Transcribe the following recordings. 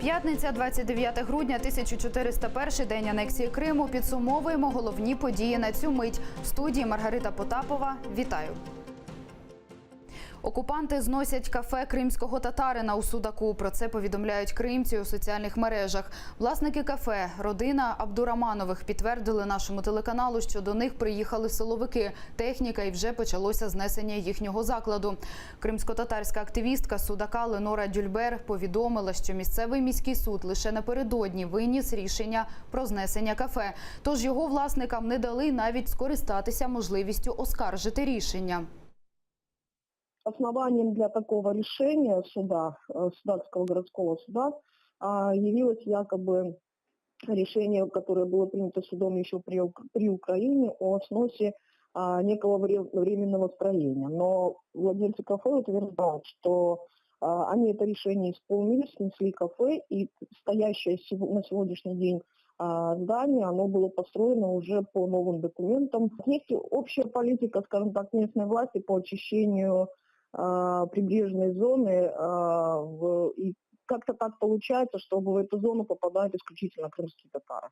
П'ятниця, 29 грудня, 1401 день анексії Криму. Підсумовуємо головні події на цю мить. В студії Маргарита Потапова. Вітаю. Окупанти зносять кафе кримського татарина у Судаку. Про це повідомляють кримці у соціальних мережах. Власники кафе, родина Абдураманових, підтвердили нашому телеканалу, що до них приїхали силовики, техніка і вже почалося знесення їхнього закладу. Кримсько-татарська активістка Судака Ленора Дюльбер повідомила, що місцевий міський суд лише напередодні виніс рішення про знесення кафе. Тож його власникам не дали навіть скористатися можливістю оскаржити рішення. Основанием для такого решения суда, Судакского городского суда, явилось якобы решение, которое было принято судом еще при Украине о сносе некого временного строения. Но владельцы кафе утверждают, что они это решение исполнили, снесли кафе, и стоящее на сегодняшний день здание, оно было построено уже по новым документам. Есть общая политика, скажем так, местной власти по очищению прибрежной зоны, и как-то так получается, что в эту зону попадают исключительно крымские татары.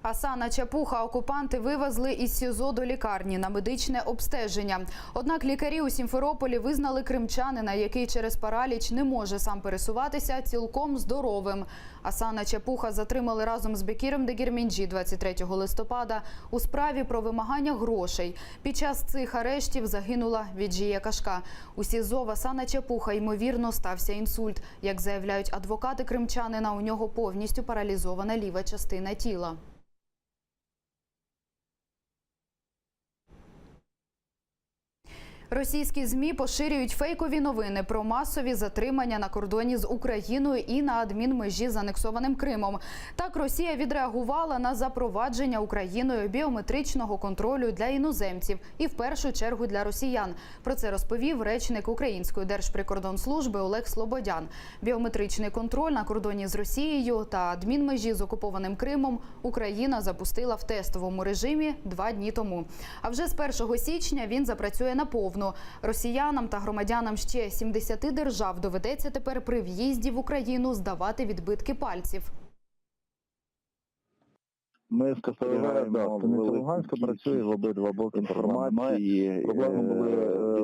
Асана Чапуха окупанти вивезли із СІЗО до лікарні на медичне обстеження. Однак лікарі у Сімферополі визнали кримчанина, який через параліч не може сам пересуватися, цілком здоровим. Асана Чапуха затримали разом з Бекіром Дегерменджі 23 листопада у справі про вимагання грошей. Під час цих арештів загинула Віджія Кашка. У СІЗО в Асана Чапуха, ймовірно, стався інсульт. Як заявляють адвокати кримчанина, у нього повністю паралізована ліва частина тіла. Російські ЗМІ поширюють фейкові новини про масові затримання на кордоні з Україною і на адмінмежі з анексованим Кримом. Так, Росія відреагувала на запровадження Україною біометричного контролю для іноземців і в першу чергу для росіян. Про це розповів речник Української Держприкордонслужби Олег Слободян. Біометричний контроль на кордоні з Росією та адмінмежі з окупованим Кримом Україна запустила в тестовому режимі 2 дні тому. А вже з 1 січня він запрацює наповну. Росіянам та громадянам ще 70 держав доведеться тепер при в'їзді в Україну здавати відбитки пальців. Ми спостерігаємо, Луганська працює в обидва боки інформації. Проблеми були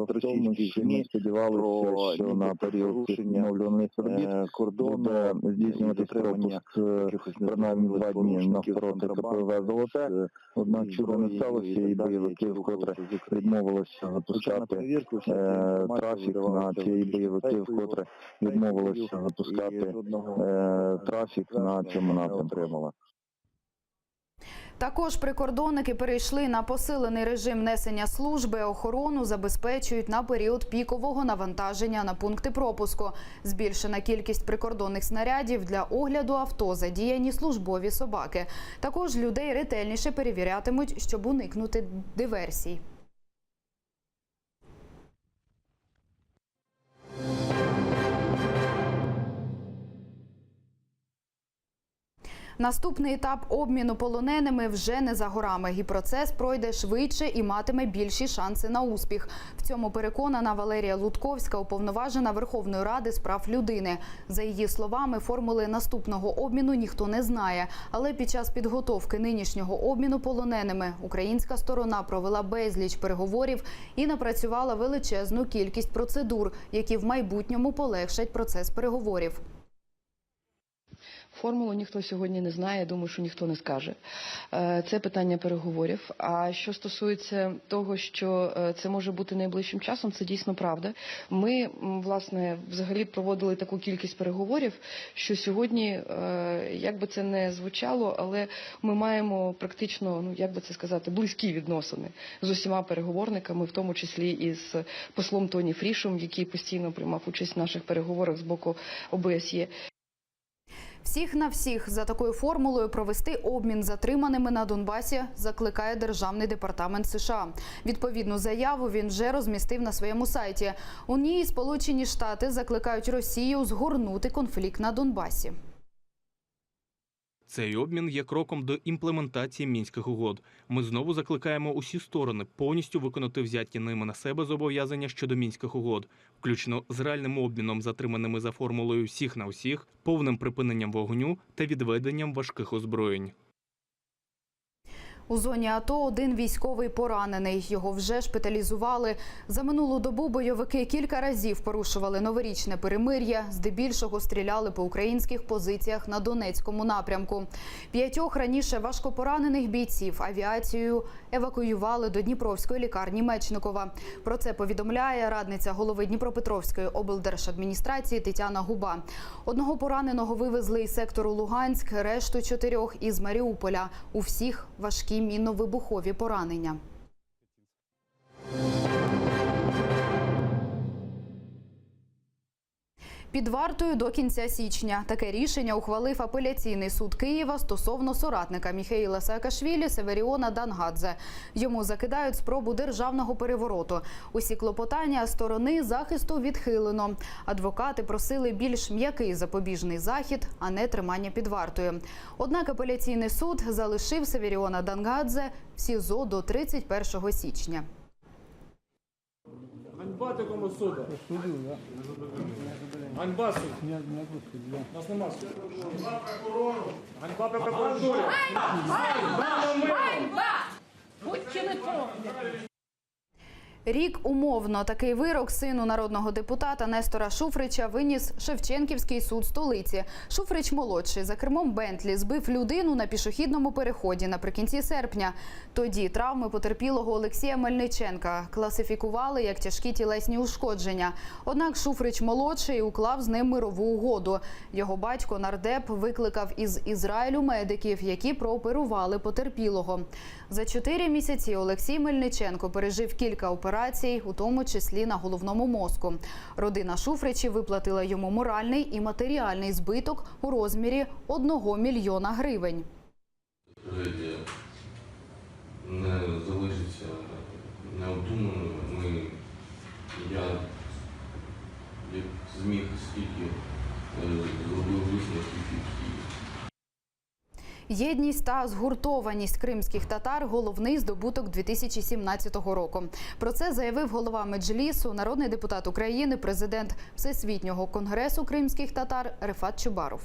в тому, що ми сподівалися, що на період відновлюваних робіт буде здійснювати пропуск принаймні 2 дні навпроти КПВ «Золоте». Однак чудо не сталося, і бойовики вкотре відмовилися запускати трафік на ці бойовики, вкотре відмовилися запускати трафік на цьому напрямку. Також прикордонники перейшли на посилений режим несення служби. Охорону забезпечують на період пікового навантаження на пункти пропуску. Збільшена кількість прикордонних снарядів для огляду авто, задіяні службові собаки. Також людей ретельніше перевірятимуть, щоб уникнути диверсій. Наступний етап обміну полоненими вже не за горами. І процес пройде швидше і матиме більші шанси на успіх. В цьому переконана Валерія Лутковська, уповноважена Верховної Ради з прав людини. За її словами, формули наступного обміну ніхто не знає. Але під час підготовки нинішнього обміну полоненими українська сторона провела безліч переговорів і напрацювала величезну кількість процедур, які в майбутньому полегшать процес переговорів. Формулу ніхто сьогодні не знає, я думаю, що ніхто не скаже. Це питання переговорів. А що стосується того, що це може бути найближчим часом, це дійсно правда. Ми, власне, взагалі проводили таку кількість переговорів, що сьогодні, як би це не звучало, але ми маємо практично, як би це сказати, близькі відносини з усіма переговорниками, в тому числі і з послом Тоні Фрішем, який постійно приймав участь в наших переговорах з боку ОБСЄ. Всіх на всіх за такою формулою провести обмін затриманими на Донбасі закликає Державний департамент США. Відповідну заяву він вже розмістив на своєму сайті. У ній Сполучені Штати закликають Росію згорнути конфлікт на Донбасі. Цей обмін є кроком до імплементації Мінських угод. Ми знову закликаємо усі сторони повністю виконати взяті ними на себе зобов'язання щодо Мінських угод, включно з реальним обміном затриманими за формулою «всіх на всіх», повним припиненням вогню та відведенням важких озброєнь. У зоні АТО один військовий поранений. Його вже шпиталізували. За минулу добу бойовики кілька разів порушували новорічне перемир'я. Здебільшого стріляли по українських позиціях на Донецькому напрямку. 5 раніше важкопоранених бійців авіацією евакуювали до Дніпровської лікарні Мечникова. Про це повідомляє радниця голови Дніпропетровської облдержадміністрації Тетяна Губа. Одного пораненого вивезли із сектору Луганськ, решту 4 – із Маріуполя. У всіх важкі мінно-вибухові поранення. Під вартою до кінця січня. Таке рішення ухвалив апеляційний суд Києва стосовно соратника Міхеїла Саакашвілі Северіона Дангадзе. Йому закидають спробу державного перевороту. Усі клопотання сторони захисту відхилено. Адвокати просили більш м'який запобіжний захід, а не тримання під вартою. Однак апеляційний суд залишив Северіона Дангадзе в СІЗО до 31 січня. Ганьба такому суду. Ганьба суду. Нас нема суду. Ганьба прокурору. Ганьба прокуратурі. Ганьба! Будьте не проти. Рік умовно. Такий вирок сину народного депутата Нестора Шуфрича виніс Шевченківський суд столиці. Шуфрич-молодший за кермом Бентлі збив людину на пішохідному переході наприкінці серпня. Тоді травми потерпілого Олексія Мельниченка класифікували як тяжкі тілесні ушкодження. Однак Шуфрич-молодший уклав з ним мирову угоду. Його батько, нардеп, викликав із Ізраїлю медиків, які прооперували потерпілого. За 4 місяці Олексій Мельниченко пережив кілька операцій, у тому числі на головному мозку. Родина Шуфричів виплатила йому моральний і матеріальний збиток у розмірі 1 мільйона гривень. Трагедія не залишиться необдуманою. Я як зміг скільки зробив висновків. Єдність та згуртованість кримських татар – головний здобуток 2017 року. Про це заявив голова Меджлісу, народний депутат України, президент Всесвітнього конгресу кримських татар Рефат Чубаров.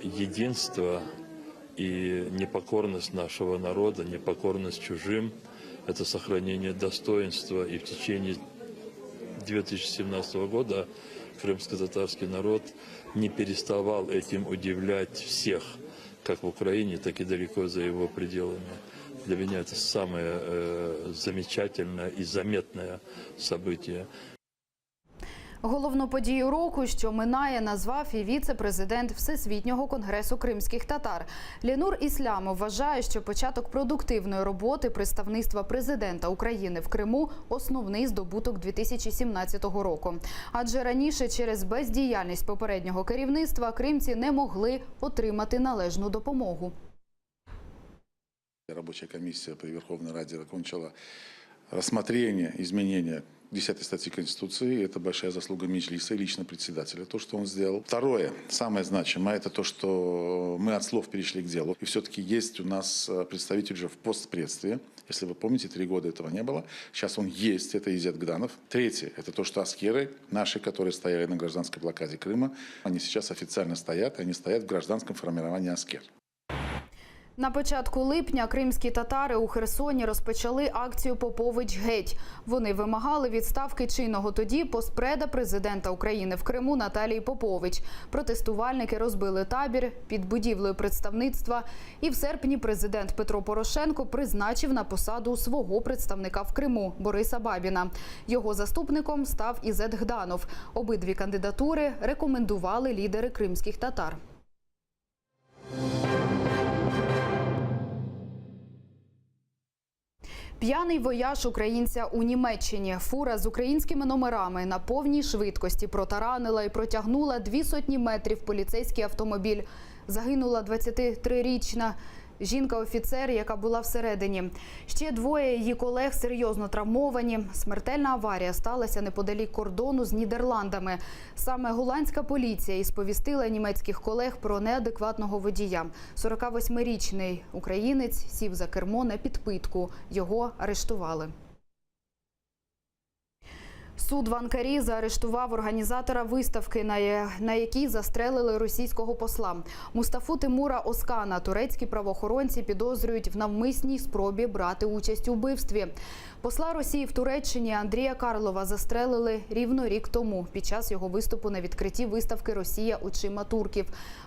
Единство и непокорность нашего народа, непокорность чужим – это сохранение достоинства. И в течение 2017 года крымско-татарский народ не переставал этим удивлять всех, как в Украине, так и далеко за его пределами. Для меня это самое замечательное и заметное событие. Головну подію року, що минає, назвав і віце-президент Всесвітнього конгресу кримських татар. Ленур Іслямов вважає, що початок продуктивної роботи представництва президента України в Криму – основний здобуток 2017 року. Адже раніше через бездіяльність попереднього керівництва кримці не могли отримати належну допомогу. Рабочая комиссия при Верховной Раде закончила рассмотрение изменения 10 статьи Конституции. Это большая заслуга Меджлиса и лично председателя, то, что он сделал. Второе, самое значимое, это то, что мы от слов перешли к делу. И все-таки есть у нас представитель уже в постпредстве. Если вы помните, 3 года этого не было. Сейчас он есть, это Изет Гданов. Третье, это то, что аскеры наши, которые стояли на гражданской блокаде Крыма, они сейчас официально стоят, они стоят в гражданском формировании аскер. На початку липня кримські татари у Херсоні розпочали акцію «Попович геть». Вони вимагали відставки чинного тоді постпреда президента України в Криму Наталії Попович. Протестувальники розбили табір під будівлею представництва. І в серпні президент Петро Порошенко призначив на посаду свого представника в Криму Бориса Бабіна. Його заступником став Ізет Гданов. Обидві кандидатури рекомендували лідери кримських татар. П'яний вояж українця у Німеччині. Фура з українськими номерами на повній швидкості протаранила і протягнула 200 метрів поліцейський автомобіль. Загинула 23-річна жінка-офіцер, яка була всередині. Ще двоє її колег серйозно травмовані. Смертельна аварія сталася неподалік кордону з Нідерландами. Саме голландська поліція і сповістила німецьких колег про неадекватного водія. 48-річний українець сів за кермо на підпитку. Його арештували. Суд в Анкарі заарештував організатора виставки, на якій застрелили російського посла. Мустафу Тимура Оскана турецькі правоохоронці підозрюють в навмисній спробі брати участь у вбивстві. Посла Росії в Туреччині Андрія Карлова застрелили рівно рік тому під час його виступу на відкритті виставки «Росія очима турків».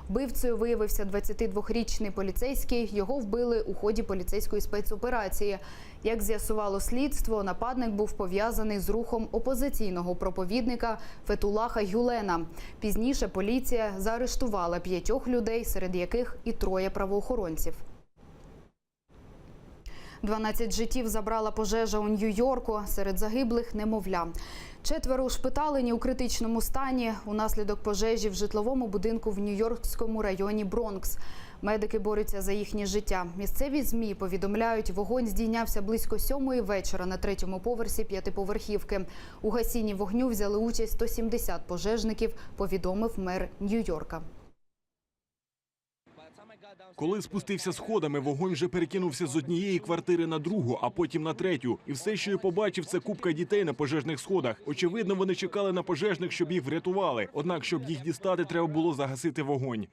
Вбивцею виявився 22-річний поліцейський. Його вбили у ході поліцейської спецоперації. Як з'ясувало слідство, нападник був пов'язаний з рухом опозиційного проповідника Фетулаха Гюлена. Пізніше поліція заарештувала 5 людей, серед яких і 3 правоохоронців. 12 життів забрала пожежа у Нью-Йорку, серед загиблих – немовля. 4 ушпиталені у критичному стані унаслідок пожежі в житловому будинку в нью-йоркському районі Бронкс. Медики борються за їхнє життя. Місцеві ЗМІ повідомляють, вогонь здійнявся близько 7-ї вечора на 3-му поверсі 5-поверхівки. У гасінні вогню взяли участь 170 пожежників, повідомив мер Нью-Йорка. Коли спустився сходами, вогонь вже перекинувся з однієї квартири на другу, а потім на третю. І все, що я побачив, це купка дітей на пожежних сходах. Очевидно, вони чекали на пожежних, щоб їх врятували. Однак, щоб їх дістати, треба було загасити вогонь.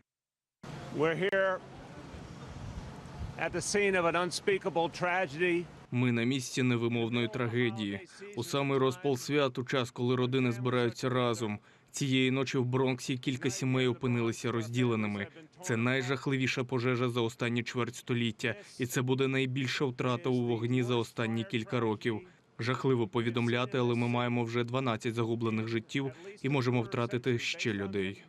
Ми на місці невимовної трагедії. У самий розпал свят, у час, коли родини збираються разом. Цієї ночі в Бронксі кілька сімей опинилися розділеними. Це найжахливіша пожежа за останні чверть століття. І це буде найбільша втрата у вогні за останні кілька років. Жахливо повідомляти, але ми маємо вже 12 загублених життів і можемо втратити ще людей.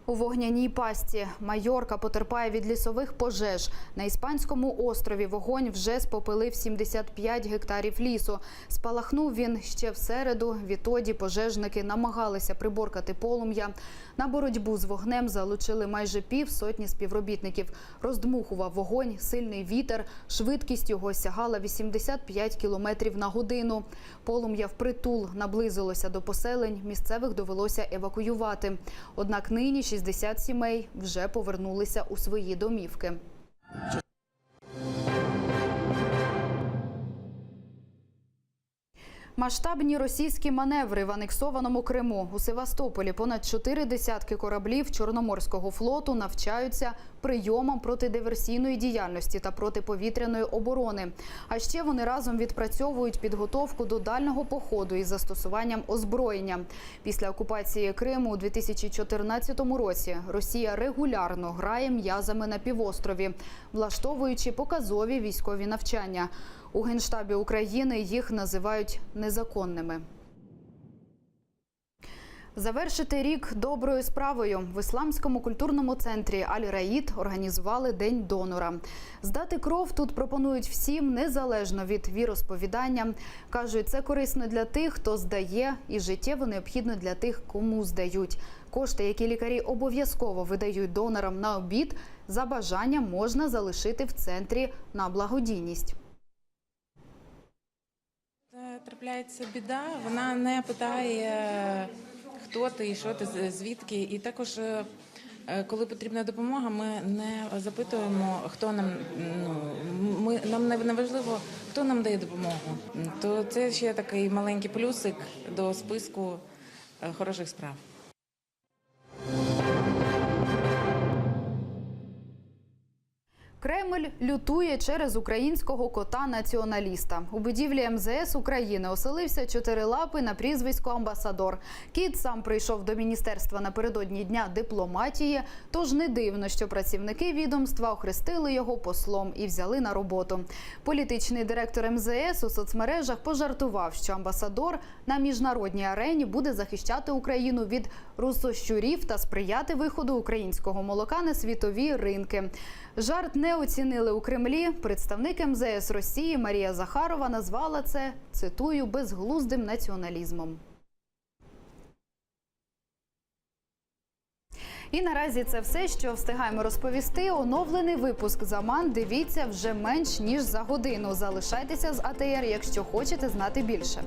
У вогняній пастці Майорка потерпає від лісових пожеж. На Іспанському острові вогонь вже спопилив 75 гектарів лісу. Спалахнув він ще в середу. Відтоді пожежники намагалися приборкати полум'я. На боротьбу з вогнем залучили майже півсотні співробітників. Роздмухував вогонь сильний вітер. Швидкість його сягала 85 кілометрів на годину. Полум'я впритул наблизилося до поселень. Місцевих довелося евакуювати. Однак нині 60 сімей вже повернулися у свої домівки. Масштабні російські маневри в анексованому Криму. У Севастополі понад 4 десятки кораблів Чорноморського флоту навчаються прийомам протидиверсійної діяльності та протиповітряної оборони. А ще вони разом відпрацьовують підготовку до дальнього походу із застосуванням озброєння. Після окупації Криму у 2014 році Росія регулярно грає м'язами на півострові, влаштовуючи показові військові навчання. У Генштабі України їх називають незаконними. Завершити рік доброю справою. В ісламському культурному центрі Аль-Раїд організували День донора. Здати кров тут пропонують всім, незалежно від віросповідання. Кажуть, це корисно для тих, хто здає, і життєво необхідно для тих, кому здають. Кошти, які лікарі обов'язково видають донорам на обід, за бажанням можна залишити в центрі на благодійність. Трапляється біда, вона не питає, хто ти, що ти, звідки. І також, коли потрібна допомога, ми не запитуємо, хто нам, нам не важливо, хто нам дає допомогу. То це ще такий маленький плюсик до списку хороших справ. Кремль лютує через українського кота-націоналіста. У будівлі МЗС України оселився чотирилапий на прізвисько «Амбасадор». Кіт сам прийшов до міністерства напередодні Дня дипломатії, тож не дивно, що працівники відомства охрестили його послом і взяли на роботу. Політичний директор МЗС у соцмережах пожартував, що «Амбасадор» на міжнародній арені буде захищати Україну від русощурів та сприяти виходу українського молока на світові ринки. Жарт не оцінили у Кремлі. Представник МЗС Росії Марія Захарова назвала це, цитую, безглуздим націоналізмом. І наразі це все, що встигаємо розповісти. Оновлений випуск «Заман» дивіться вже менш ніж за годину. Залишайтеся з АТР, якщо хочете знати більше.